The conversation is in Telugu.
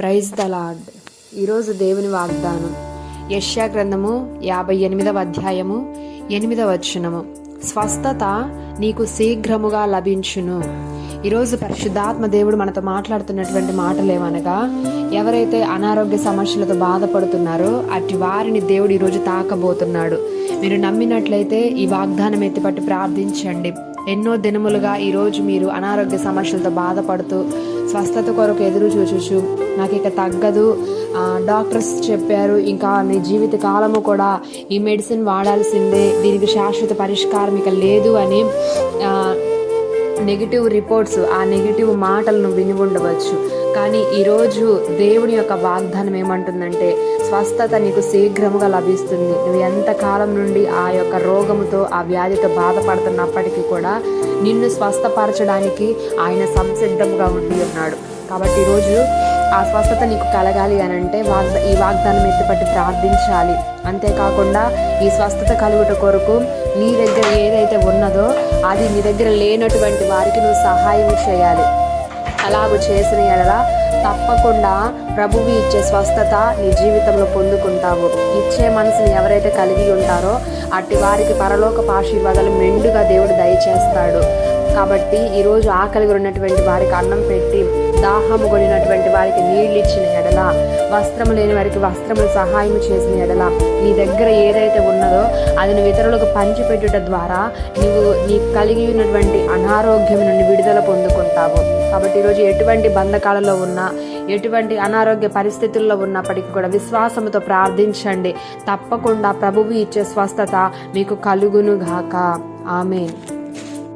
Praise the lord. ఈరోజు దేవుని వాగ్దానం యెషయా గ్రంథము 58వ అధ్యాయము 8వ వచనము. స్వస్థత నీకు శీఘ్రముగా లభించును. ఈరోజు పరిశుద్ధాత్మ దేవుడు మనతో మాట్లాడుతున్నటువంటి మాటలు ఏమనగా, ఎవరైతే అనారోగ్య సమస్యలతో బాధపడుతున్నారో అట్టి వారిని దేవుడు ఈరోజు తాకబోతున్నాడు. మీరు నమ్మినట్లయితే ఈ వాగ్దానం ఎత్తిపట్టి ప్రార్థించండి. ఎన్నో దినములుగా ఈరోజు మీరు అనారోగ్య సమస్యలతో బాధపడుతూ స్వస్థత కొరకు ఎదురు చూచు, నాకు ఇక తగ్గదు, డాక్టర్స్ చెప్పారు, ఇంకా నీ జీవిత కాలము కూడా ఈ మెడిసిన్ వాడాల్సిందే, దీనికి శాశ్వత పరిష్కారం ఇక లేదు అని నెగిటివ్ రిపోర్ట్స్, ఆ నెగిటివ్ మాటలను విని ఉండవచ్చు. కానీ ఈరోజు దేవుని యొక్క వాగ్దానం ఏమంటుందంటే, స్వస్థత నీకు శీఘ్రముగా లభిస్తుంది. నువ్వు ఎంతకాలం నుండి ఆ యొక్క రోగముతో, ఆ వ్యాధితో బాధపడుతున్నప్పటికీ కూడా నిన్ను స్వస్థపరచడానికి ఆయన సంసిద్ధంగా ఉండి ఉన్నాడు. కాబట్టి ఈరోజు ఆ స్వస్థత నీకు కలగాలి అని అంటే ఈ వాగ్దానం ఎత్తిపట్టి ప్రార్థించాలి. అంతేకాకుండా ఈ స్వస్థత కలుగుట కొరకు నీ దగ్గర ఏదైతే ఉన్నదో అది నీ దగ్గర లేనటువంటి వారికి నువ్వు సహాయం చేయాలి. అలాగూ చేసిన ఎడల తప్పకుండా ప్రభువు ఇచ్చే స్వస్థత నీ జీవితంలో పొందుకుంటావు. ఇచ్చే మనసుని ఎవరైతే కలిగి ఉంటారో అట్టి వారికి పరలోకపు ఆశీర్వాదాలు మెండుగా దేవుడు దయచేస్తాడు. కాబట్టి ఈరోజు ఆకలిగా ఉన్నటువంటి వారికి అన్నం పెట్టి, దాహము కొనినటువంటి వారికి నీళ్ళు ఇచ్చిన ఎడల, వస్త్రము లేని వారికి వస్త్రములు సహాయం చేసిన ఎడల, నీ దగ్గర ఏదైతే ఉన్నదో అది నువ్వు ఇతరులకు పంచిపెట్టుట ద్వారా నీకు కలిగి ఉన్నటువంటి అనారోగ్యం నుండి విడుదల పొందుకుంటావు. కాబట్టి ఈరోజు ఎటువంటి బంధకాలలో ఉన్నా, ఎటువంటి అనారోగ్య పరిస్థితుల్లో ఉన్నప్పటికీ కూడా విశ్వాసంతో ప్రార్థించండి. తప్పకుండా ప్రభువు ఇచ్చే స్వస్థత మీకు కలుగును గాక. ఆమేన్.